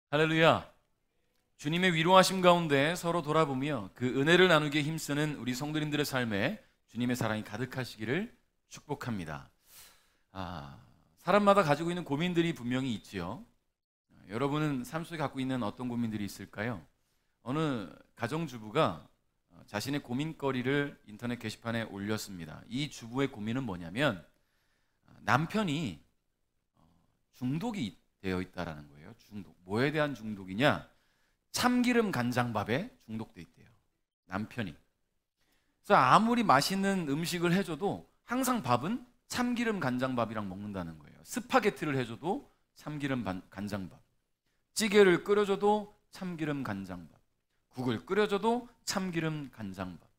할렐루야. 주님의 위로하심 가운데 서로 돌아보며 그 은혜를 나누기에 힘쓰는 우리 성도님들의 삶에 주님의 사랑이 가득하시기를 축복합니다. 사람마다 가지고 있는 고민들이 분명히 있지요. 여러분은 삶 속에 갖고 있는 어떤 고민들이 있을까요? 어느 가정주부가 자신의 고민거리를 인터넷 게시판에 올렸습니다. 이 주부의 고민은 뭐냐면 남편이 중독이 되어 있다라는 거예요. 중독. 뭐에 대한 중독이냐? 참기름 간장밥에 중독돼 있대요. 남편이. 그래서 아무리 맛있는 음식을 해줘도 항상 밥은 참기름 간장밥이랑 먹는다는 거예요. 스파게티를 해줘도 참기름 간장밥, 찌개를 끓여줘도 참기름 간장밥, 국을 끓여줘도 참기름 간장밥.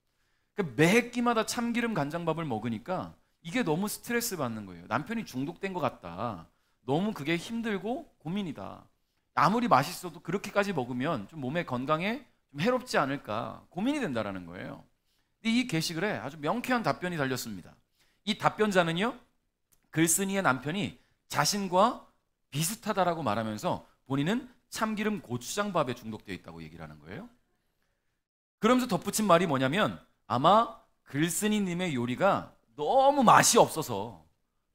그러니까 매 끼마다 참기름 간장밥을 먹으니까 이게 너무 스트레스 받는 거예요. 남편이 중독된 것 같다. 너무 그게 힘들고 고민이다. 아무리 맛있어도 그렇게까지 먹으면 좀 몸에 건강에 좀 해롭지 않을까 고민이 된다라는 거예요. 근데 이 게시글에 아주 명쾌한 답변이 달렸습니다. 이 답변자는요, 글쓴이의 남편이 자신과 비슷하다라고 말하면서 본인은 참기름 고추장밥에 중독되어 있다고 얘기를 하는 거예요. 그러면서 덧붙인 말이 뭐냐면 아마 글쓴이님의 요리가 너무 맛이 없어서,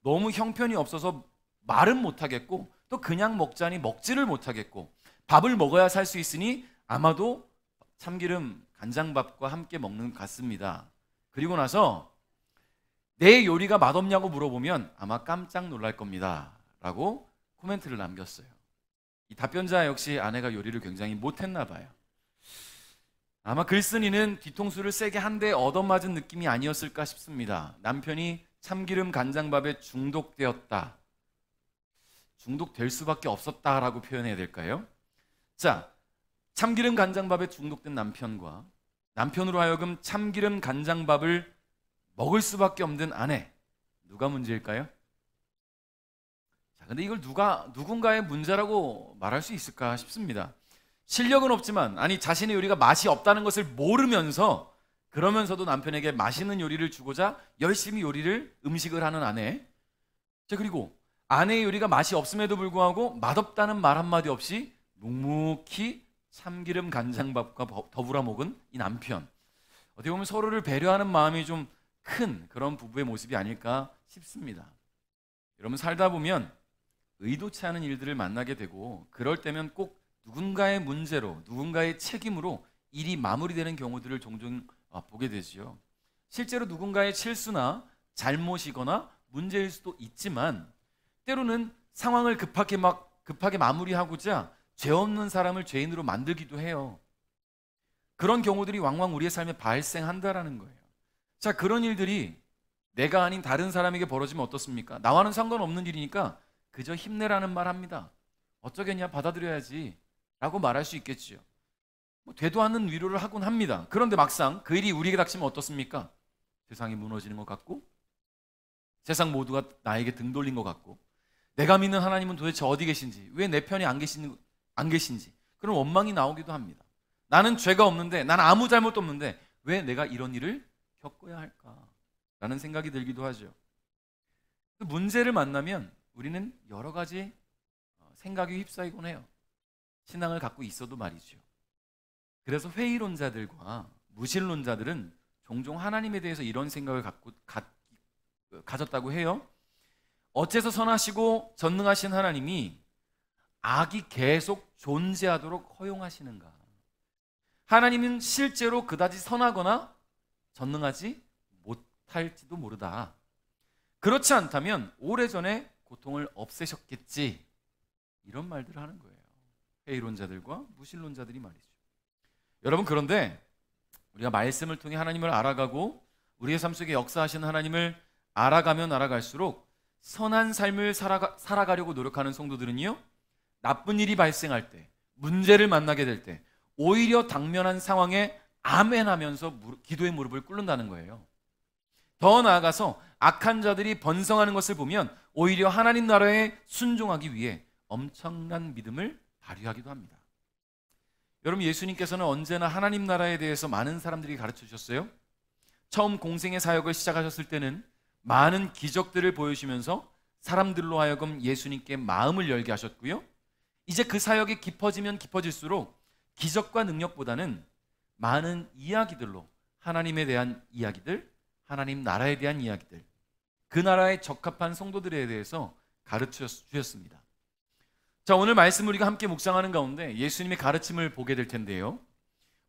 너무 형편이 없어서 말은 못하겠고 또 그냥 먹자니 먹지를 못하겠고 밥을 먹어야 살 수 있으니 아마도 참기름 간장밥과 함께 먹는 것 같습니다. 그리고 나서 내 요리가 맛없냐고 물어보면 아마 깜짝 놀랄 겁니다 라고 코멘트를 남겼어요. 이 답변자 역시 아내가 요리를 굉장히 못했나 봐요. 아마 글쓴이는 뒤통수를 세게 한 대 얻어맞은 느낌이 아니었을까 싶습니다. 남편이 참기름 간장밥에 중독되었다, 중독될 수밖에 없었다라고 표현해야 될까요? 자, 참기름 간장밥에 중독된 남편과 남편으로 하여금 참기름 간장밥을 먹을 수밖에 없는 아내, 누가 문제일까요? 자, 근데 이걸 누군가의 문제라고 말할 수 있을까 싶습니다. 실력은 없지만, 아니 자신의 요리가 맛이 없다는 것을 모르면서 그러면서도 남편에게 맛있는 요리를 주고자 열심히 음식을 하는 아내. 자, 그리고 아내의 요리가 맛이 없음에도 불구하고 맛없다는 말 한마디 없이 묵묵히 참기름 간장밥과 더불어 먹은 이 남편. 어떻게 보면 서로를 배려하는 마음이 좀 큰 그런 부부의 모습이 아닐까 싶습니다. 여러분, 살다 보면 의도치 않은 일들을 만나게 되고 그럴 때면 꼭 누군가의 문제로, 누군가의 책임으로 일이 마무리되는 경우들을 종종 보게 되지요. 실제로 누군가의 실수나 잘못이거나 문제일 수도 있지만 때로는 상황을 급하게 마무리하고자 죄 없는 사람을 죄인으로 만들기도 해요. 그런 경우들이 왕왕 우리의 삶에 발생한다라는 거예요. 자, 그런 일들이 내가 아닌 다른 사람에게 벌어지면 어떻습니까? 나와는 상관없는 일이니까 그저 힘내라는 말 합니다. 어쩌겠냐, 받아들여야지 라고 말할 수 있겠지요. 되도 않는 위로를 하곤 합니다. 그런데 막상 그 일이 우리에게 닥치면 어떻습니까? 세상이 무너지는 것 같고, 세상 모두가 나에게 등 돌린 것 같고, 내가 믿는 하나님은 도대체 어디 계신지, 왜 내 편이 안 계신지, 그런 원망이 나오기도 합니다. 나는 죄가 없는데, 나는 아무 잘못도 없는데 왜 내가 이런 일을 겪어야 할까라는 생각이 들기도 하죠. 문제를 만나면 우리는 여러 가지 생각이 휩싸이곤 해요. 신앙을 갖고 있어도 말이죠. 그래서 회의론자들과 무신론자들은 종종 하나님에 대해서 이런 생각을 가졌다고 해요. 어째서 선하시고 전능하신 하나님이 악이 계속 존재하도록 허용하시는가? 하나님은 실제로 그다지 선하거나 전능하지 못할지도 모르다. 그렇지 않다면 오래전에 고통을 없애셨겠지. 이런 말들을 하는 거예요. 회의론자들과 무신론자들이 말이죠. 여러분, 그런데 우리가 말씀을 통해 하나님을 알아가고 우리의 삶 속에 역사하시는 하나님을 알아가면 알아갈수록 선한 삶을 살아가려고 노력하는 성도들은요, 나쁜 일이 발생할 때, 문제를 만나게 될 때 오히려 당면한 상황에 아멘하면서 기도의 무릎을 꿇는다는 거예요. 더 나아가서 악한 자들이 번성하는 것을 보면 오히려 하나님 나라에 순종하기 위해 엄청난 믿음을 발휘하기도 합니다. 여러분, 예수님께서는 언제나 하나님 나라에 대해서 많은 사람들이 가르쳐 주셨어요. 처음 공생의 사역을 시작하셨을 때는 많은 기적들을 보여주시면서 사람들로 하여금 예수님께 마음을 열게 하셨고요, 이제 그 사역이 깊어지면 깊어질수록 기적과 능력보다는 많은 이야기들로 하나님에 대한 이야기들, 하나님 나라에 대한 이야기들, 그 나라에 적합한 성도들에 대해서 가르쳐 주셨습니다. 자, 오늘 말씀 우리가 함께 묵상하는 가운데 예수님의 가르침을 보게 될 텐데요.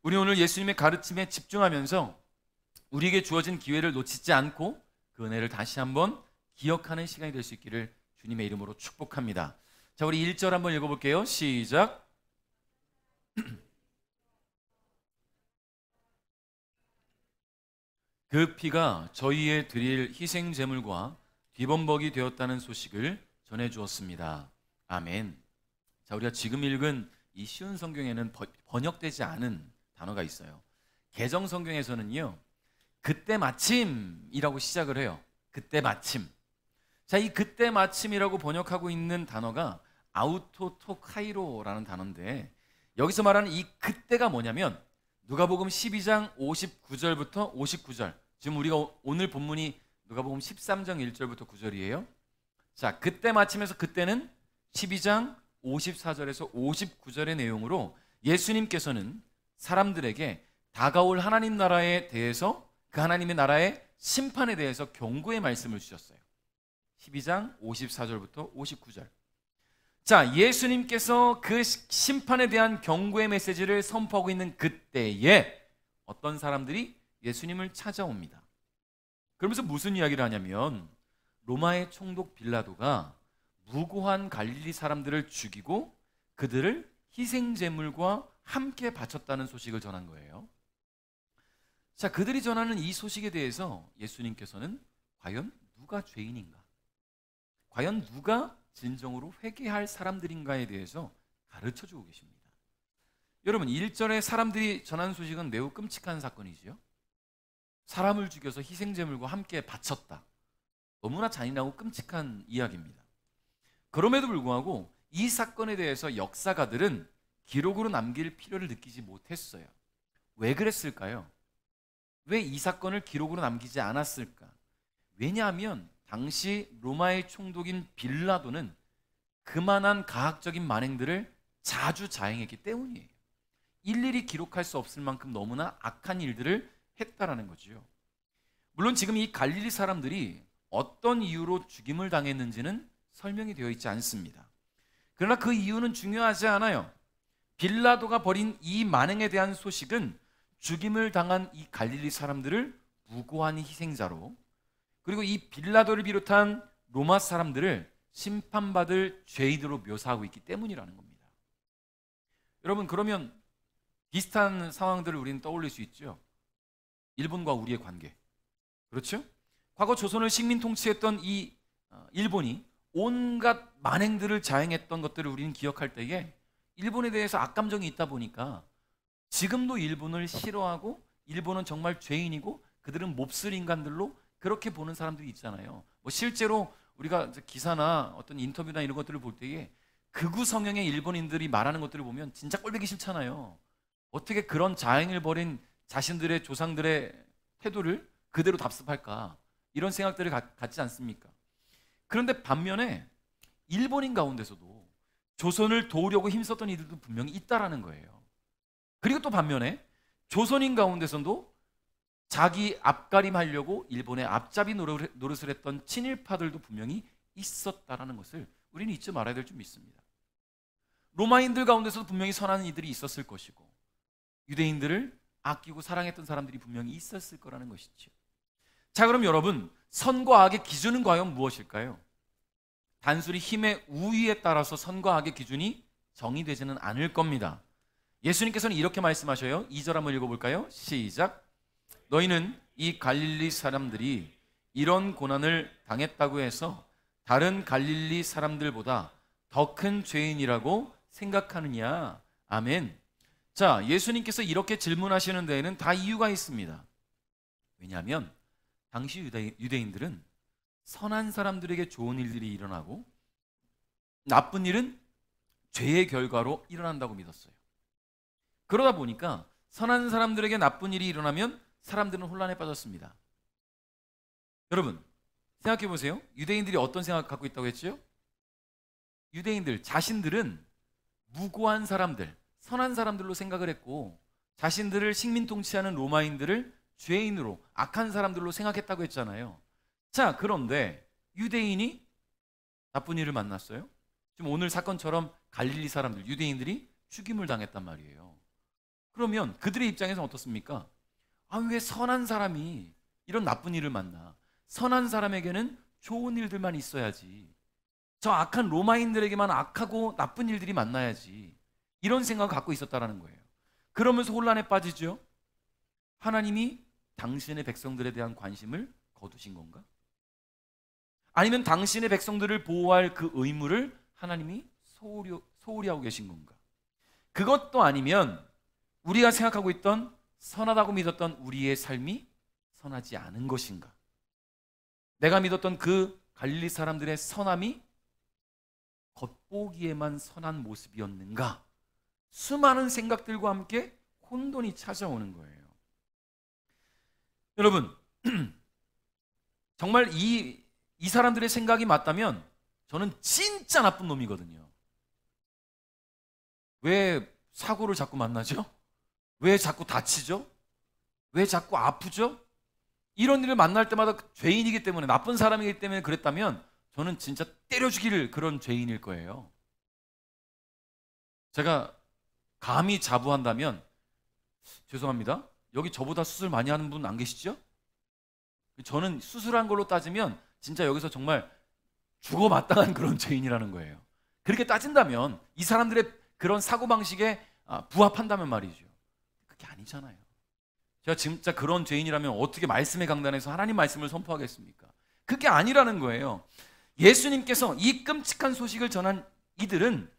우리 오늘 예수님의 가르침에 집중하면서 우리에게 주어진 기회를 놓치지 않고 그 은혜를 다시 한번 기억하는 시간이 될 수 있기를 주님의 이름으로 축복합니다. 자, 우리 1절 한번 읽어볼게요. 시작. 그 피가 저희의 드릴 희생 제물과 비범벅이 되었다는 소식을 전해 주었습니다. 아멘. 자, 우리가 지금 읽은 이 쉬운 성경에는 번역되지 않은 단어가 있어요. 개정 성경에서는요, 그때 마침이라고 시작을 해요. 그때 마침. 자, 이 그때 마침이라고 번역하고 있는 단어가 아우토토카이로라는 단어인데, 여기서 말하는 이 그때가 뭐냐면 누가복음 12장 59절부터 59절. 지금 우리가 오늘 본문이 누가복음 13장 1절부터 9절이에요. 자, 그때 마침에서 그때는 12장 54절에서 59절의 내용으로 예수님께서는 사람들에게 다가올 하나님 나라에 대해서, 그 하나님의 나라의 심판에 대해서 경고의 말씀을 주셨어요. 12장 54절부터 59절. 자, 예수님께서 그 심판에 대한 경고의 메시지를 선포하고 있는 그때에 어떤 사람들이 예수님을 찾아옵니다. 그러면서 무슨 이야기를 하냐면 로마의 총독 빌라도가 무고한 갈릴리 사람들을 죽이고 그들을 희생제물과 함께 바쳤다는 소식을 전한 거예요. 자, 그들이 전하는 이 소식에 대해서 예수님께서는 과연 누가 죄인인가? 과연 누가 진정으로 회개할 사람들인가에 대해서 가르쳐주고 계십니다. 여러분, 1절에 사람들이 전한 소식은 매우 끔찍한 사건이지요. 사람을 죽여서 희생제물과 함께 바쳤다. 너무나 잔인하고 끔찍한 이야기입니다. 그럼에도 불구하고 이 사건에 대해서 역사가들은 기록으로 남길 필요를 느끼지 못했어요. 왜 그랬을까요? 왜 이 사건을 기록으로 남기지 않았을까? 왜냐하면 당시 로마의 총독인 빌라도는 그만한 가학적인 만행들을 자주 자행했기 때문이에요. 일일이 기록할 수 없을 만큼 너무나 악한 일들을 했다라는 거죠. 물론 지금 이 갈릴리 사람들이 어떤 이유로 죽임을 당했는지는 설명이 되어 있지 않습니다. 그러나 그 이유는 중요하지 않아요. 빌라도가 벌인 이 만행에 대한 소식은 죽임을 당한 이 갈릴리 사람들을 무고한 희생자로, 그리고 이 빌라도를 비롯한 로마 사람들을 심판받을 죄인으로 묘사하고 있기 때문이라는 겁니다. 여러분, 그러면 비슷한 상황들을 우리는 떠올릴 수 있죠. 일본과 우리의 관계. 그렇죠? 과거 조선을 식민 통치했던 이 일본이 온갖 만행들을 자행했던 것들을 우리는 기억할 때에 일본에 대해서 악감정이 있다 보니까 지금도 일본을 싫어하고 일본은 정말 죄인이고 그들은 몹쓸 인간들로 그렇게 보는 사람들이 있잖아요. 뭐 실제로 우리가 기사나 어떤 인터뷰나 이런 것들을 볼 때에 극우 성향의 일본인들이 말하는 것들을 보면 진짜 꼴보기 싫잖아요. 어떻게 그런 자행을 벌인 자신들의 조상들의 태도를 그대로 답습할까? 이런 생각들을 갖지 않습니까? 그런데 반면에 일본인 가운데서도 조선을 도우려고 힘썼던 이들도 분명히 있다라는 거예요. 그리고 또 반면에 조선인 가운데서도 자기 앞가림하려고 일본의 앞잡이 노릇을 했던 친일파들도 분명히 있었다라는 것을 우리는 잊지 말아야 될 줄 믿습니다. 로마인들 가운데서도 분명히 선한 이들이 있었을 것이고 유대인들을 아끼고 사랑했던 사람들이 분명히 있었을 거라는 것이죠. 자, 그럼 여러분, 선과 악의 기준은 과연 무엇일까요? 단순히 힘의 우위에 따라서 선과 악의 기준이 정의되지는 않을 겁니다. 예수님께서는 이렇게 말씀하셔요. 2절 한번 읽어볼까요? 시작. 너희는 이 갈릴리 사람들이 이런 고난을 당했다고 해서 다른 갈릴리 사람들보다 더 큰 죄인이라고 생각하느냐? 아멘. 자, 예수님께서 이렇게 질문하시는 데에는 다 이유가 있습니다. 왜냐하면 당시 유대인들은 선한 사람들에게 좋은 일들이 일어나고 나쁜 일은 죄의 결과로 일어난다고 믿었어요. 그러다 보니까 선한 사람들에게 나쁜 일이 일어나면 사람들은 혼란에 빠졌습니다. 여러분, 생각해 보세요. 유대인들이 어떤 생각 갖고 있다고 했죠? 유대인들 자신들은 무고한 사람들, 선한 사람들로 생각을 했고 자신들을 식민 통치하는 로마인들을 죄인으로 악한 사람들로 생각했다고 했잖아요. 자, 그런데 유대인이 나쁜 일을 만났어요. 지금 오늘 사건처럼 갈릴리 사람들, 유대인들이 죽임을 당했단 말이에요. 그러면 그들의 입장에서는 어떻습니까? 아, 왜 선한 사람이 이런 나쁜 일을 만나? 선한 사람에게는 좋은 일들만 있어야지. 저 악한 로마인들에게만 악하고 나쁜 일들이 만나야지. 이런 생각을 갖고 있었다라는 거예요. 그러면서 혼란에 빠지죠. 하나님이 당신의 백성들에 대한 관심을 거두신 건가? 아니면 당신의 백성들을 보호할 그 의무를 하나님이 소홀히 하고 계신 건가? 그것도 아니면 우리가 생각하고 있던 선하다고 믿었던 우리의 삶이 선하지 않은 것인가? 내가 믿었던 그 갈릴리 사람들의 선함이 겉보기에만 선한 모습이었는가? 수많은 생각들과 함께 혼돈이 찾아오는 거예요. 여러분, 정말 이 사람들의 생각이 맞다면 저는 진짜 나쁜 놈이거든요. 왜 사고를 자꾸 만나죠? 왜 자꾸 다치죠? 왜 자꾸 아프죠? 이런 일을 만날 때마다 죄인이기 때문에, 나쁜 사람이기 때문에 그랬다면 저는 진짜 때려 죽일 그런 죄인일 거예요. 제가 감히 자부한다면, 죄송합니다, 여기 저보다 수술 많이 하는 분 안 계시죠? 저는 수술한 걸로 따지면 진짜 여기서 정말 죽어마땅한 그런 죄인이라는 거예요. 그렇게 따진다면, 이 사람들의 그런 사고방식에 부합한다면 말이죠. 그게 아니잖아요. 제가 진짜 그런 죄인이라면 어떻게 말씀의 강단에서 하나님 말씀을 선포하겠습니까? 그게 아니라는 거예요. 예수님께서 이 끔찍한 소식을 전한 이들은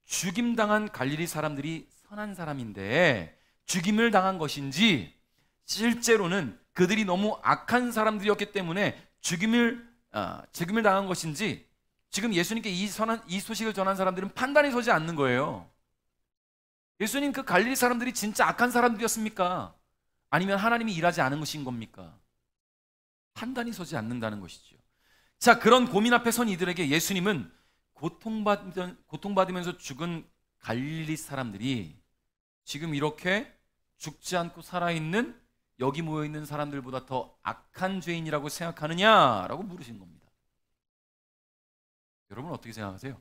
죽임당한 갈릴리 사람들이 선한 사람인데 죽임을 당한 것인지, 실제로는 그들이 너무 악한 사람들이었기 때문에 죽임을 당한 것인지, 지금 예수님께 이 소식을 전한 사람들은 판단이 서지 않는 거예요. 예수님, 그 갈릴리 사람들이 진짜 악한 사람들이었습니까? 아니면 하나님이 일하지 않은 것인 겁니까? 판단이 서지 않는다는 것이죠. 자, 그런 고민 앞에 선 이들에게 예수님은 고통받으면서 죽은 갈릴리 사람들이 지금 이렇게 죽지 않고 살아있는 여기 모여있는 사람들보다 더 악한 죄인이라고 생각하느냐라고 물으신 겁니다. 여러분 어떻게 생각하세요?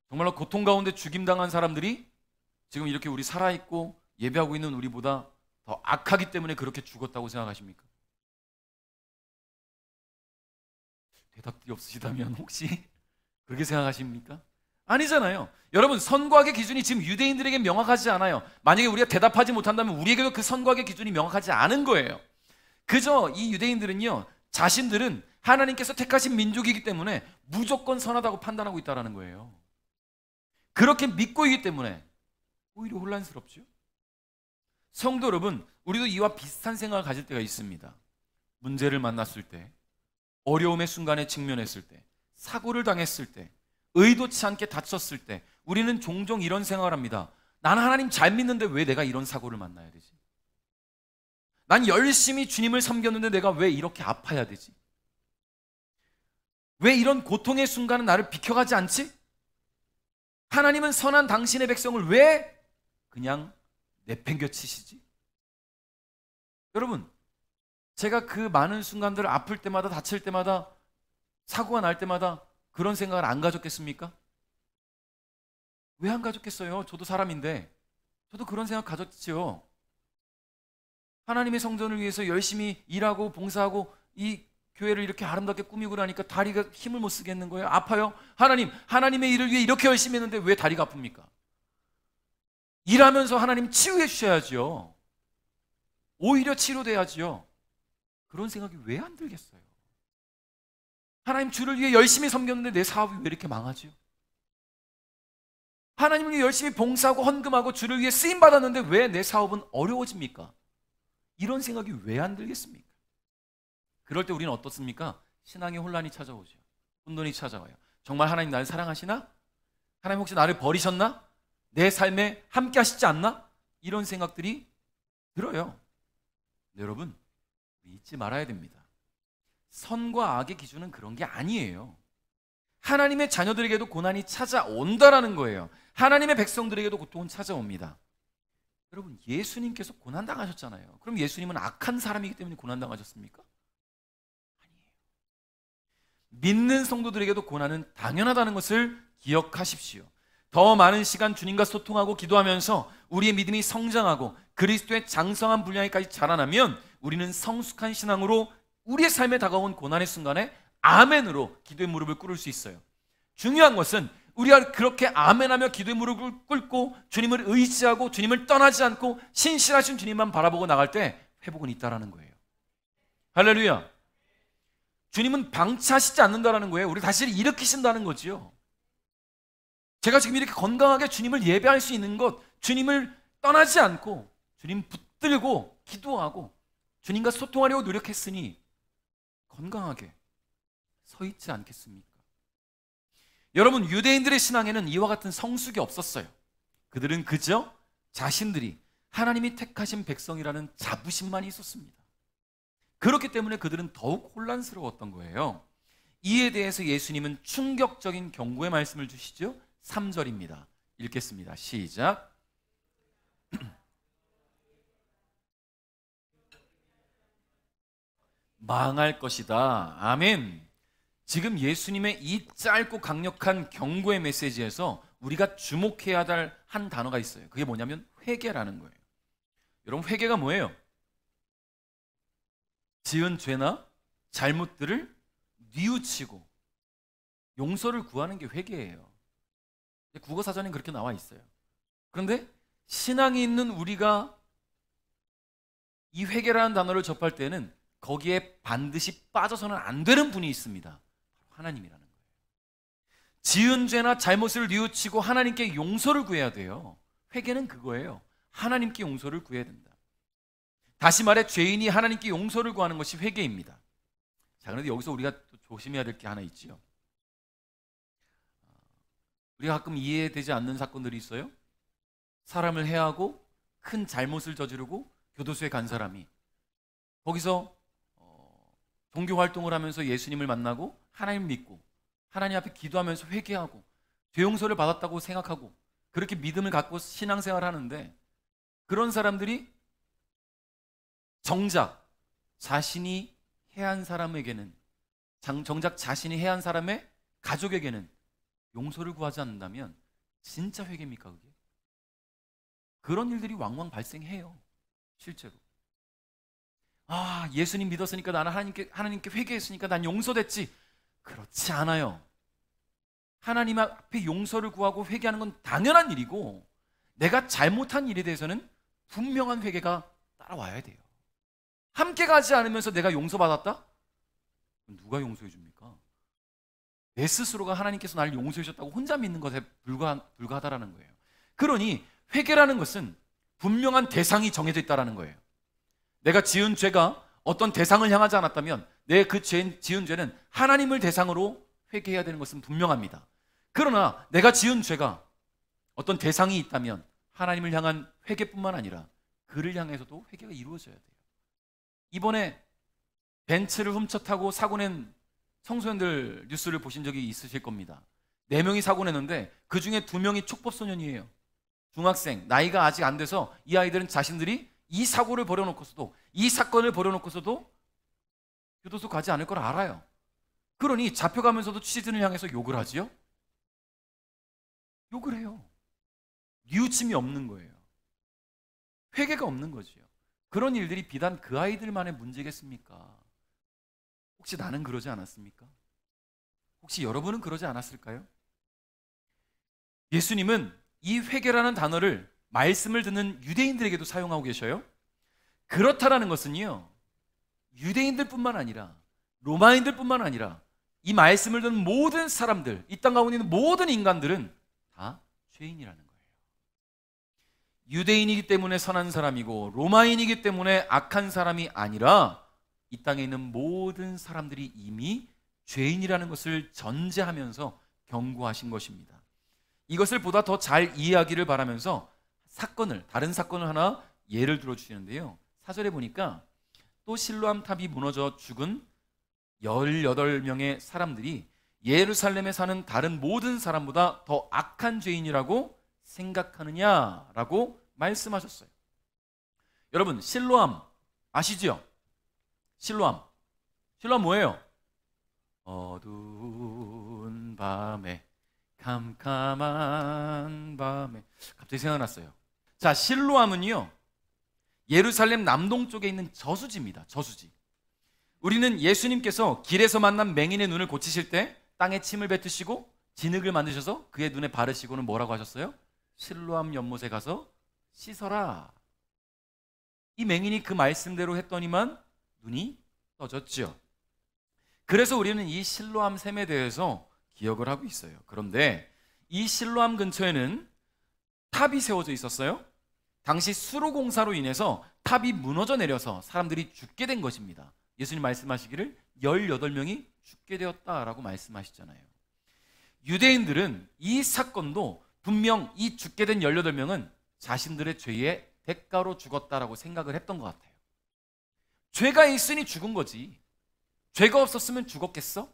정말로 고통 가운데 죽임당한 사람들이 지금 이렇게 우리 살아있고 예배하고 있는 우리보다 더 악하기 때문에 그렇게 죽었다고 생각하십니까? 대답이 없으시다면 혹시 그렇게 생각하십니까? 아니잖아요. 여러분, 선과 악의 기준이 지금 유대인들에게 명확하지 않아요. 만약에 우리가 대답하지 못한다면 우리에게도 그 선과 악의 기준이 명확하지 않은 거예요. 그저 이 유대인들은요, 자신들은 하나님께서 택하신 민족이기 때문에 무조건 선하다고 판단하고 있다는 거예요. 그렇게 믿고 있기 때문에 오히려 혼란스럽죠. 성도 여러분, 우리도 이와 비슷한 생각을 가질 때가 있습니다. 문제를 만났을 때, 어려움의 순간에 직면했을 때, 사고를 당했을 때, 의도치 않게 다쳤을 때 우리는 종종 이런 생각을 합니다. 나는 하나님 잘 믿는데 왜 내가 이런 사고를 만나야 되지? 난 열심히 주님을 섬겼는데 내가 왜 이렇게 아파야 되지? 왜 이런 고통의 순간은 나를 비켜가지 않지? 하나님은 선한 당신의 백성을 왜 그냥 내팽겨치시지? 여러분, 제가 그 많은 순간들을 아플 때마다, 다칠 때마다, 사고가 날 때마다 그런 생각을 안 가졌겠습니까? 왜 안 가졌겠어요? 저도 사람인데 저도 그런 생각 가졌지요. 하나님의 성전을 위해서 열심히 일하고 봉사하고 이 교회를 이렇게 아름답게 꾸미고 나니까 다리가 힘을 못 쓰겠는 거예요. 아파요. 하나님의 일을 위해 이렇게 열심히 했는데 왜 다리가 아픕니까? 일하면서 하나님 치유해 주셔야죠. 오히려 치료돼야지요. 그런 생각이 왜 안 들겠어요? 하나님 주를 위해 열심히 섬겼는데 내 사업이 왜 이렇게 망하죠? 하나님을 위해 열심히 봉사하고 헌금하고 주를 위해 쓰임받았는데 왜 내 사업은 어려워집니까? 이런 생각이 왜 안 들겠습니까? 그럴 때 우리는 어떻습니까? 신앙의 혼란이 찾아오죠. 혼돈이 찾아와요. 정말 하나님 나를 사랑하시나? 하나님 혹시 나를 버리셨나? 내 삶에 함께 하시지 않나? 이런 생각들이 들어요. 네, 여러분, 잊지 말아야 됩니다. 선과 악의 기준은 그런 게 아니에요. 하나님의 자녀들에게도 고난이 찾아온다라는 거예요. 하나님의 백성들에게도 고통은 찾아옵니다. 여러분, 예수님께서 고난당하셨잖아요. 그럼 예수님은 악한 사람이기 때문에 고난당하셨습니까? 아니에요. 믿는 성도들에게도 고난은 당연하다는 것을 기억하십시오. 더 많은 시간 주님과 소통하고 기도하면서 우리의 믿음이 성장하고 그리스도의 장성한 분량에까지 자라나면 우리는 성숙한 신앙으로 우리의 삶에 다가온 고난의 순간에 아멘으로 기도의 무릎을 꿇을 수 있어요. 중요한 것은 우리가 그렇게 아멘하며 기도의 무릎을 꿇고 주님을 의지하고 주님을 떠나지 않고 신실하신 주님만 바라보고 나갈 때 회복은 있다라는 거예요. 할렐루야. 주님은 방치하시지 않는다라는 거예요. 우리 다시 일으키신다는 거지요. 제가 지금 이렇게 건강하게 주님을 예배할 수 있는 것, 주님을 떠나지 않고 주님 붙들고 기도하고 주님과 소통하려고 노력했으니 건강하게 서 있지 않겠습니까? 여러분, 유대인들의 신앙에는 이와 같은 성숙이 없었어요. 그들은 그저 자신들이 하나님이 택하신 백성이라는 자부심만 있었습니다. 그렇기 때문에 그들은 더욱 혼란스러웠던 거예요. 이에 대해서 예수님은 충격적인 경고의 말씀을 주시죠. 3절입니다. 읽겠습니다. 시작. 망할 것이다. 아멘. 지금 예수님의 이 짧고 강력한 경고의 메시지에서 우리가 주목해야 할 한 단어가 있어요. 그게 뭐냐면 회개라는 거예요. 여러분, 회개가 뭐예요? 지은 죄나 잘못들을 뉘우치고 용서를 구하는 게 회개예요. 국어사전에 그렇게 나와 있어요. 그런데 신앙이 있는 우리가 이 회개라는 단어를 접할 때는 거기에 반드시 빠져서는 안 되는 분이 있습니다. 하나님이라는 거예요. 지은 죄나 잘못을 뉘우치고 하나님께 용서를 구해야 돼요. 회개는 그거예요. 하나님께 용서를 구해야 된다. 다시 말해 죄인이 하나님께 용서를 구하는 것이 회개입니다. 자, 그런데 여기서 우리가 또 조심해야 될 게 하나 있지요. 우리가 가끔 이해되지 않는 사건들이 있어요. 사람을 해하고 큰 잘못을 저지르고 교도소에 간 사람이 거기서 종교 활동을 하면서 예수님을 만나고 하나님 믿고 하나님 앞에 기도하면서 회개하고 죄 용서를 받았다고 생각하고 그렇게 믿음을 갖고 신앙생활을 하는데 그런 사람들이 정작 자신이 해한 사람에게는 정작 자신이 해한 사람의 가족에게는 용서를 구하지 않는다면 진짜 회개입니까 그게? 그런 일들이 왕왕 발생해요. 실제로. 아, 예수님 믿었으니까 나는 하나님께 회개했으니까 난 용서됐지. 그렇지 않아요. 하나님 앞에 용서를 구하고 회개하는 건 당연한 일이고 내가 잘못한 일에 대해서는 분명한 회개가 따라와야 돼요. 함께 가지 않으면서 내가 용서받았다? 누가 용서해 줍니까? 내 스스로가 하나님께서 나를 용서해 주셨다고 혼자 믿는 것에 불과하다라는 거예요. 그러니 회개라는 것은 분명한 대상이 정해져 있다는 거예요. 내가 지은 죄가 어떤 대상을 향하지 않았다면 내 그 지은 죄는 하나님을 대상으로 회개해야 되는 것은 분명합니다. 그러나 내가 지은 죄가 어떤 대상이 있다면 하나님을 향한 회개뿐만 아니라 그를 향해서도 회개가 이루어져야 돼요. 이번에 벤츠를 훔쳐 타고 사고 낸 청소년들 뉴스를 보신 적이 있으실 겁니다. 4명이 사고 냈는데 그 중에 2명이 촉법소년이에요. 중학생, 나이가 아직 안 돼서 이 아이들은 자신들이 이 사고를 벌여놓고서도 이 사건을 벌여놓고서도 교도소 가지 않을 걸 알아요. 그러니 잡혀가면서도 취재진을 향해서 욕을 하지요? 욕을 해요. 뉘우침이 없는 거예요. 회개가 없는 거지요. 그런 일들이 비단 그 아이들만의 문제겠습니까? 혹시 나는 그러지 않았습니까? 혹시 여러분은 그러지 않았을까요? 예수님은 이 회개라는 단어를 말씀을 듣는 유대인들에게도 사용하고 계셔요. 그렇다라는 것은요, 유대인들뿐만 아니라 로마인들뿐만 아니라 이 말씀을 듣는 모든 사람들, 이 땅 가운데 있는 모든 인간들은 다 죄인이라는 거예요. 유대인이기 때문에 선한 사람이고 로마인이기 때문에 악한 사람이 아니라 이 땅에 있는 모든 사람들이 이미 죄인이라는 것을 전제하면서 경고하신 것입니다. 이것을 보다 더 잘 이해하기를 바라면서 다른 사건을 하나 예를 들어 주시는데요. 4절에 보니까 또 실로암 탑이 무너져 죽은 18명의 사람들이 예루살렘에 사는 다른 모든 사람보다 더 악한 죄인이라고 생각하느냐라고 말씀하셨어요. 여러분, 실로암 아시죠? 실로암 뭐예요? 어두운 밤에, 캄캄한 밤에. 갑자기 생각났어요. 자, 실로암은요, 예루살렘 남동쪽에 있는 저수지입니다. 저수지. 우리는 예수님께서 길에서 만난 맹인의 눈을 고치실 때 땅에 침을 뱉으시고 진흙을 만드셔서 그의 눈에 바르시고는 뭐라고 하셨어요? 실로암 연못에 가서 씻어라. 이 맹인이 그 말씀대로 했더니만 눈이 떠졌죠. 그래서 우리는 이 실로암 샘에 대해서 기억을 하고 있어요. 그런데 이 실로암 근처에는 탑이 세워져 있었어요. 당시 수로 공사로 인해서 탑이 무너져 내려서 사람들이 죽게 된 것입니다. 예수님 말씀하시기를 18명이 죽게 되었다라고 말씀하시잖아요. 유대인들은 이 사건도 분명 이 죽게 된 18명은 자신들의 죄의 대가로 죽었다라고 생각을 했던 것 같아요. 죄가 있으니 죽은 거지, 죄가 없었으면 죽었겠어?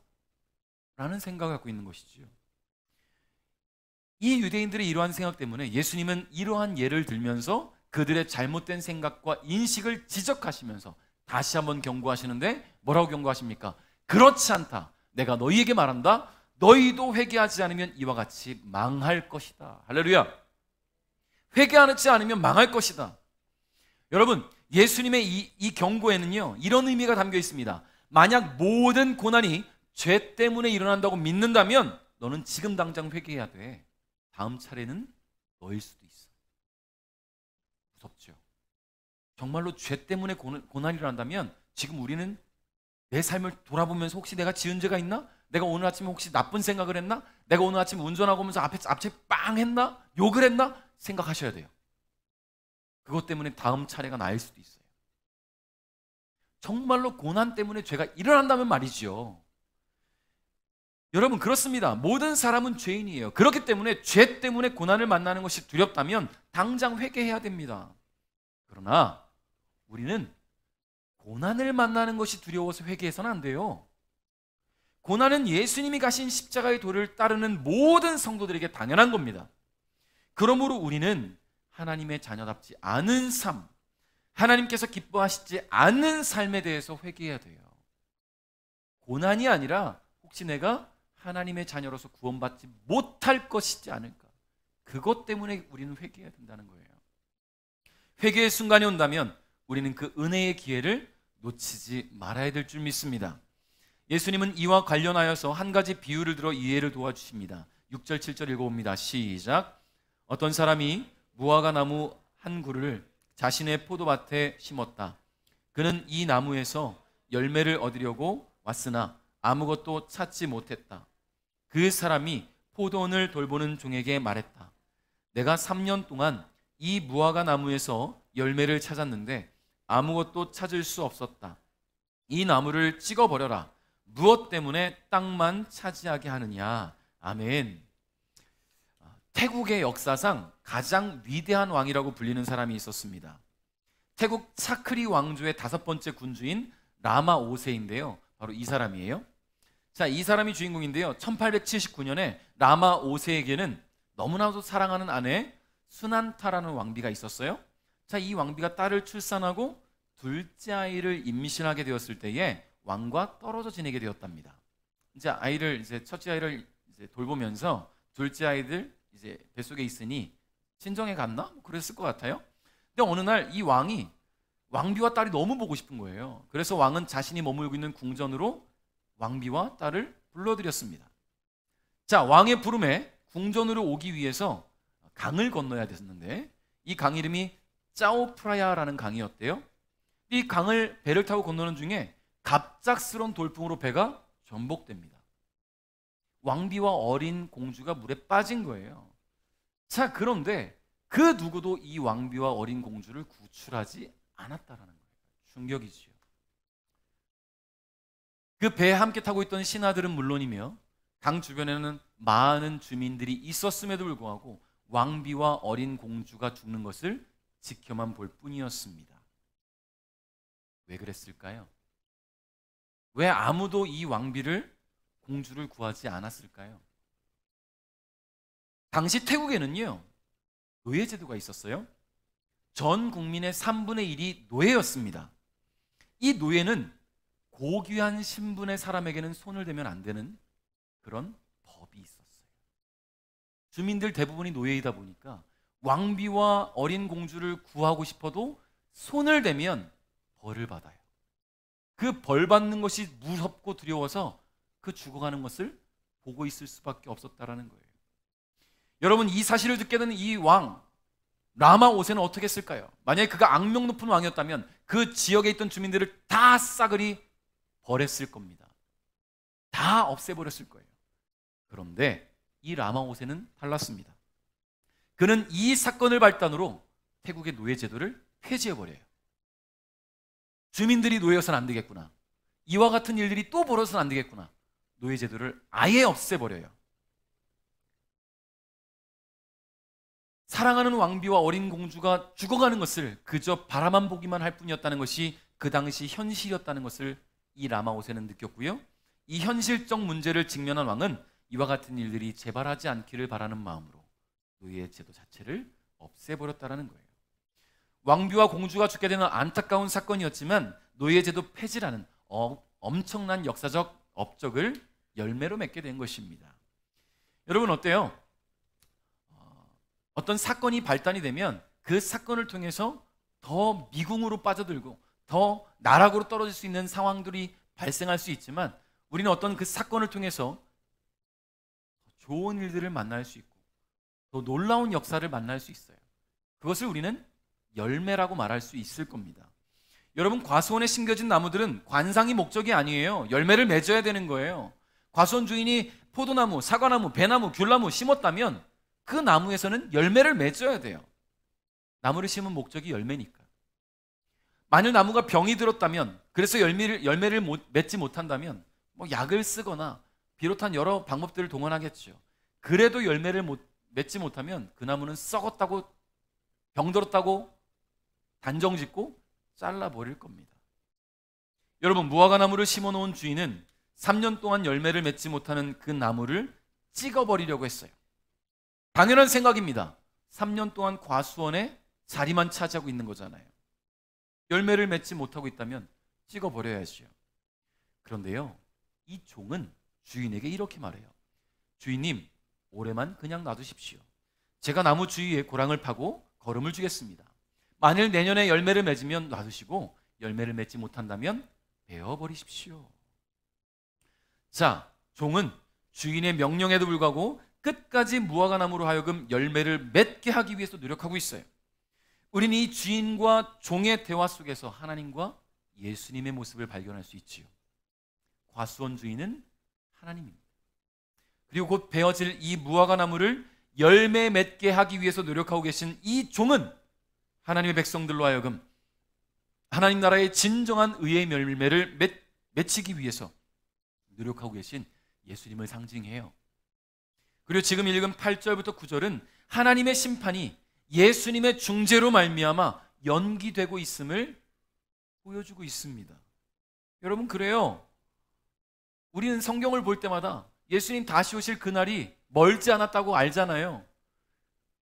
라는 생각을 갖고 있는 것이지요. 이 유대인들의 이러한 생각 때문에 예수님은 이러한 예를 들면서 그들의 잘못된 생각과 인식을 지적하시면서 다시 한번 경고하시는데 뭐라고 경고하십니까? 그렇지 않다. 내가 너희에게 말한다. 너희도 회개하지 않으면 이와 같이 망할 것이다. 할렐루야. 회개하지 않으면 망할 것이다. 여러분, 예수님의 이 경고에는요, 이런 의미가 담겨 있습니다. 만약 모든 고난이 죄 때문에 일어난다고 믿는다면 너는 지금 당장 회개해야 돼. 다음 차례는 너일 수도 있어. 무섭죠? 정말로 죄 때문에 고난이 일어난다면 지금 우리는 내 삶을 돌아보면서 혹시 내가 지은 죄가 있나? 내가 오늘 아침에 혹시 나쁜 생각을 했나? 내가 오늘 아침에 운전하고 오면서 앞에 빵 했나? 욕을 했나? 생각하셔야 돼요. 그것 때문에 다음 차례가 나일 수도 있어요. 정말로 고난 때문에 죄가 일어난다면 말이죠. 여러분, 그렇습니다. 모든 사람은 죄인이에요. 그렇기 때문에 죄 때문에 고난을 만나는 것이 두렵다면 당장 회개해야 됩니다. 그러나 우리는 고난을 만나는 것이 두려워서 회개해서는 안 돼요. 고난은 예수님이 가신 십자가의 도를 따르는 모든 성도들에게 당연한 겁니다. 그러므로 우리는 하나님의 자녀답지 않은 삶, 하나님께서 기뻐하시지 않는 삶에 대해서 회개해야 돼요. 고난이 아니라 혹시 내가 하나님의 자녀로서 구원받지 못할 것이지 않을까, 그것 때문에 우리는 회개해야 된다는 거예요. 회개의 순간이 온다면 우리는 그 은혜의 기회를 놓치지 말아야 될 줄 믿습니다. 예수님은 이와 관련하여서 한 가지 비유를 들어 이해를 도와주십니다. 6절 7절 읽어봅니다. 시작. 어떤 사람이 무화과 나무 한 그루를 자신의 포도밭에 심었다. 그는 이 나무에서 열매를 얻으려고 왔으나 아무것도 찾지 못했다. 그 사람이 포도원을 돌보는 종에게 말했다. 내가 3년 동안 이 무화과 나무에서 열매를 찾았는데 아무것도 찾을 수 없었다. 이 나무를 찍어버려라. 무엇 때문에 땅만 차지하게 하느냐. 아멘. 태국의 역사상 가장 위대한 왕이라고 불리는 사람이 있었습니다. 태국 차크리 왕조의 5번째 군주인 라마 5세인데요. 바로 이 사람이에요. 자, 이 사람이 주인공인데요. 1879년에 라마 5세에게는 너무나도 사랑하는 아내 수난타라는 왕비가 있었어요. 자, 이 왕비가 딸을 출산하고 둘째 아이를 임신하게 되었을 때에 왕과 떨어져 지내게 되었답니다. 이제 첫째 아이를 돌보면서 둘째 아이들 이제 뱃속에 있으니 친정에 갔나? 그랬을 것 같아요. 근데 어느 날 이 왕이 왕비와 딸이 너무 보고 싶은 거예요. 그래서 왕은 자신이 머물고 있는 궁전으로 왕비와 딸을 불러들였습니다. 자, 왕의 부름에 궁전으로 오기 위해서 강을 건너야 됐는데 이 강 이름이 짜오프라야라는 강이었대요. 이 강을 배를 타고 건너는 중에 갑작스러운 돌풍으로 배가 전복됩니다. 왕비와 어린 공주가 물에 빠진 거예요. 자, 그런데 그 누구도 이 왕비와 어린 공주를 구출하지 않았다라는 거예요. 충격이지요. 그 배에 함께 타고 있던 신하들은 물론이며 강 주변에는 많은 주민들이 있었음에도 불구하고 왕비와 어린 공주가 죽는 것을 지켜만 볼 뿐이었습니다. 왜 그랬을까요? 왜 아무도 이 왕비를 공주를 구하지 않았을까요? 당시 태국에는요, 노예제도가 있었어요. 전 국민의 3분의 1이 노예였습니다. 이 노예는 고귀한 신분의 사람에게는 손을 대면 안 되는 그런 법이 있었어요. 주민들 대부분이 노예이다 보니까 왕비와 어린 공주를 구하고 싶어도 손을 대면 벌을 받아요. 그 벌 받는 것이 무섭고 두려워서 그 죽어가는 것을 보고 있을 수밖에 없었다라는 거예요. 여러분, 이 사실을 듣게 되는 이 왕 라마 5세는 어떻게 했을까요? 만약에 그가 악명 높은 왕이었다면 그 지역에 있던 주민들을 다 싸그리 벌했을 겁니다. 다 없애버렸을 거예요. 그런데 이 라마 5세는 달랐습니다. 그는 이 사건을 발단으로 태국의 노예 제도를 폐지해버려요. 주민들이 노예여서는 안 되겠구나, 이와 같은 일들이 또 벌어서는 안 되겠구나, 노예 제도를 아예 없애버려요. 사랑하는 왕비와 어린 공주가 죽어가는 것을 그저 바라만 보기만 할 뿐이었다는 것이 그 당시 현실이었다는 것을 이 라마 5세는 느꼈고요. 이 현실적 문제를 직면한 왕은 이와 같은 일들이 재발하지 않기를 바라는 마음으로 노예 제도 자체를 없애버렸다는 거예요. 왕비와 공주가 죽게 되는 안타까운 사건이었지만 노예 제도 폐지라는 엄청난 역사적 업적을 열매로 맺게 된 것입니다. 여러분 어때요? 어떤 사건이 발단이 되면 그 사건을 통해서 더 미궁으로 빠져들고 더 나락으로 떨어질 수 있는 상황들이 발생할 수 있지만 우리는 어떤 그 사건을 통해서 좋은 일들을 만날 수 있고 더 놀라운 역사를 만날 수 있어요. 그것을 우리는 열매라고 말할 수 있을 겁니다. 여러분, 과수원에 심겨진 나무들은 관상이 목적이 아니에요. 열매를 맺어야 되는 거예요. 과수원 주인이 포도나무, 사과나무, 배나무, 귤나무 심었다면 그 나무에서는 열매를 맺어야 돼요. 나무를 심은 목적이 열매니까. 만일 나무가 병이 들었다면, 그래서 열매를 맺지 못한다면 뭐 약을 쓰거나 비롯한 여러 방법들을 동원하겠죠. 그래도 열매를 맺지 못하면 그 나무는 썩었다고, 병들었다고 단정짓고 잘라버릴 겁니다. 여러분, 무화과 나무를 심어놓은 주인은 3년 동안 열매를 맺지 못하는 그 나무를 찍어버리려고 했어요. 당연한 생각입니다. 3년 동안 과수원에 자리만 차지하고 있는 거잖아요. 열매를 맺지 못하고 있다면 찍어버려야죠. 그런데요, 이 종은 주인에게 이렇게 말해요. 주인님, 올해만 그냥 놔두십시오. 제가 나무 주위에 고랑을 파고 거름을 주겠습니다. 만일 내년에 열매를 맺으면 놔두시고 열매를 맺지 못한다면 베어버리십시오. 자, 종은 주인의 명령에도 불구하고 끝까지 무화과 나무로 하여금 열매를 맺게 하기 위해서 노력하고 있어요. 우리는 이 주인과 종의 대화 속에서 하나님과 예수님의 모습을 발견할 수 있지요. 과수원 주인은 하나님입니다. 그리고 곧 베어질 이 무화과 나무를 열매 맺게 하기 위해서 노력하고 계신 이 종은 하나님의 백성들로 하여금 하나님 나라의 진정한 의의 열매를 맺히기 위해서 노력하고 계신 예수님을 상징해요. 그리고 지금 읽은 8절부터 9절은 하나님의 심판이 예수님의 중재로 말미암아 연기되고 있음을 보여주고 있습니다. 여러분, 그래요. 우리는 성경을 볼 때마다 예수님 다시 오실 그날이 멀지 않았다고 알잖아요.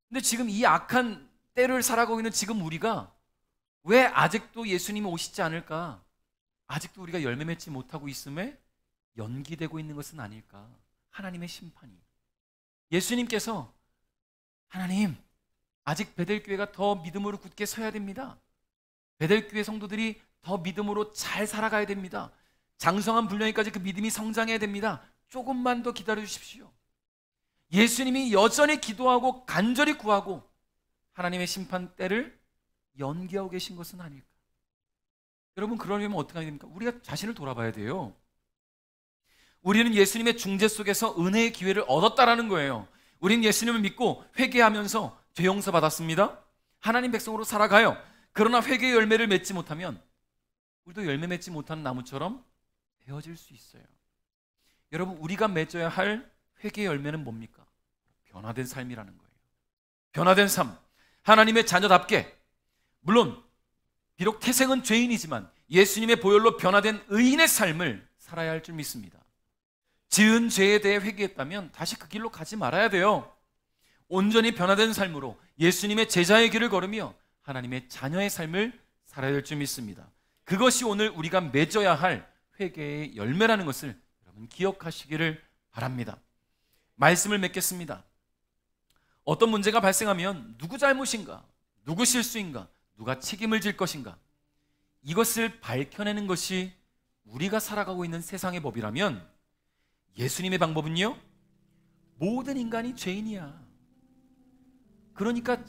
근데 지금 이 악한 때를 살아가고 있는 지금 우리가 왜 아직도 예수님이 오시지 않을까? 아직도 우리가 열매 맺지 못하고 있음에 연기되고 있는 것은 아닐까? 하나님의 심판이. 예수님께서 하나님, 아직 베델교회가 더 믿음으로 굳게 서야 됩니다. 베델교회 성도들이 더 믿음으로 잘 살아가야 됩니다. 장성한 분량에까지 그 믿음이 성장해야 됩니다. 조금만 더 기다려 주십시오. 예수님이 여전히 기도하고 간절히 구하고 하나님의 심판 때를 연기하고 계신 것은 아닐까? 여러분, 그러려면 어떻게 해야 됩니까? 우리가 자신을 돌아봐야 돼요. 우리는 예수님의 중재 속에서 은혜의 기회를 얻었다라는 거예요. 우리는 예수님을 믿고 회개하면서 죄 용서 받았습니다. 하나님 백성으로 살아가요. 그러나 회개의 열매를 맺지 못하면 우리도 열매 맺지 못하는 나무처럼 베어질 수 있어요. 여러분, 우리가 맺어야 할 회개의 열매는 뭡니까? 변화된 삶이라는 거예요. 변화된 삶, 하나님의 자녀답게, 물론 비록 태생은 죄인이지만 예수님의 보혈로 변화된 의인의 삶을 살아야 할 줄 믿습니다. 지은 죄에 대해 회개했다면 다시 그 길로 가지 말아야 돼요. 온전히 변화된 삶으로 예수님의 제자의 길을 걸으며 하나님의 자녀의 삶을 살아야 될 줄 믿습니다. 그것이 오늘 우리가 맺어야 할 회개의 열매라는 것을 여러분 기억하시기를 바랍니다. 말씀을 맺겠습니다. 어떤 문제가 발생하면 누구 잘못인가, 누구 실수인가, 누가 책임을 질 것인가, 이것을 밝혀내는 것이 우리가 살아가고 있는 세상의 법이라면 예수님의 방법은요, 모든 인간이 죄인이야. 그러니까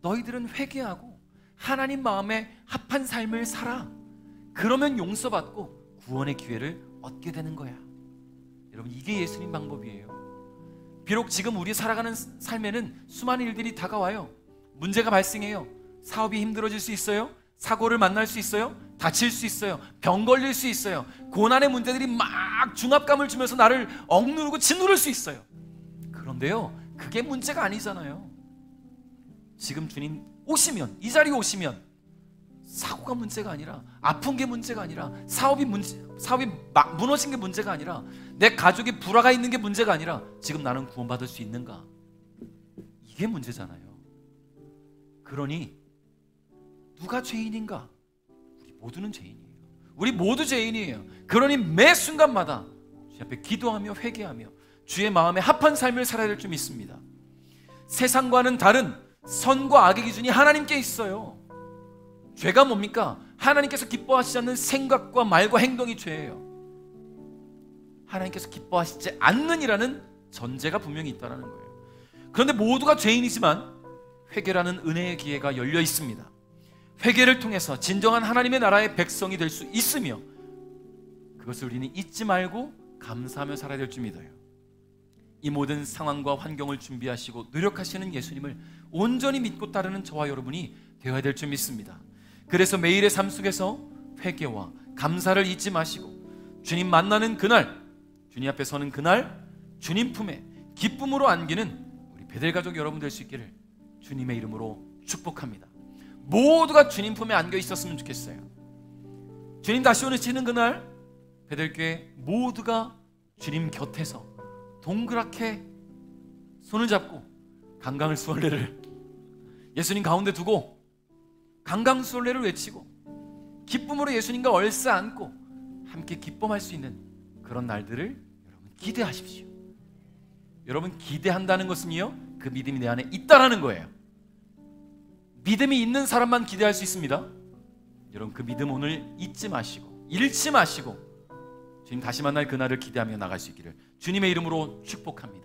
너희들은 회개하고 하나님 마음에 합한 삶을 살아. 그러면 용서받고 구원의 기회를 얻게 되는 거야. 여러분, 이게 예수님 방법이에요. 비록 지금 우리 살아가는 삶에는 수많은 일들이 다가와요. 문제가 발생해요. 사업이 힘들어질 수 있어요. 사고를 만날 수 있어요. 다칠 수 있어요. 병 걸릴 수 있어요. 고난의 문제들이 막 중압감을 주면서 나를 억누르고 짓누를 수 있어요. 그런데요, 그게 문제가 아니잖아요. 지금 주님 오시면, 이 자리에 오시면 사고가 문제가 아니라, 아픈 게 문제가 아니라, 사업이 무너진 게 문제가 아니라, 내 가족이 불화가 있는 게 문제가 아니라, 지금 나는 구원받을 수 있는가? 이게 문제잖아요. 그러니 누가 죄인인가? 우리 모두는 죄인이에요. 우리 모두 죄인이에요. 그러니 매 순간마다 주님 앞에 기도하며 회개하며 주의 마음에 합한 삶을 살아야 될 줄 믿습니다. 세상과는 다른 선과 악의 기준이 하나님께 있어요. 죄가 뭡니까? 하나님께서 기뻐하시지 않는 생각과 말과 행동이 죄예요. 하나님께서 기뻐하시지 않느니라는 전제가 분명히 있다는 거예요. 그런데 모두가 죄인이지만 회개라는 은혜의 기회가 열려 있습니다. 회개를 통해서 진정한 하나님의 나라의 백성이 될 수 있으며, 그것을 우리는 잊지 말고 감사하며 살아야 될 줄 믿어요. 이 모든 상황과 환경을 준비하시고 노력하시는 예수님을 온전히 믿고 따르는 저와 여러분이 되어야 될 줄 믿습니다. 그래서 매일의 삶 속에서 회개와 감사를 잊지 마시고 주님 만나는 그날, 주님 앞에 서는 그날 주님 품에 기쁨으로 안기는 우리 베델 가족 여러분 될 수 있기를 주님의 이름으로 축복합니다. 모두가 주님 품에 안겨 있었으면 좋겠어요. 주님 다시 오시는 그날 베델교회 모두가 주님 곁에서 동그랗게 손을 잡고 강강수월래를 예수님 가운데 두고 강강수월래를 외치고 기쁨으로 예수님과 얼싸 안고 함께 기쁨할 수 있는 그런 날들을 여러분 기대하십시오. 여러분 기대한다는 것은요, 그 믿음이 내 안에 있다라는 거예요. 믿음이 있는 사람만 기대할 수 있습니다. 여러분 그 믿음 오늘 잊지 마시고 잃지 마시고 주님 다시 만날 그날을 기대하며 나갈 수 있기를 주님의 이름으로 축복합니다.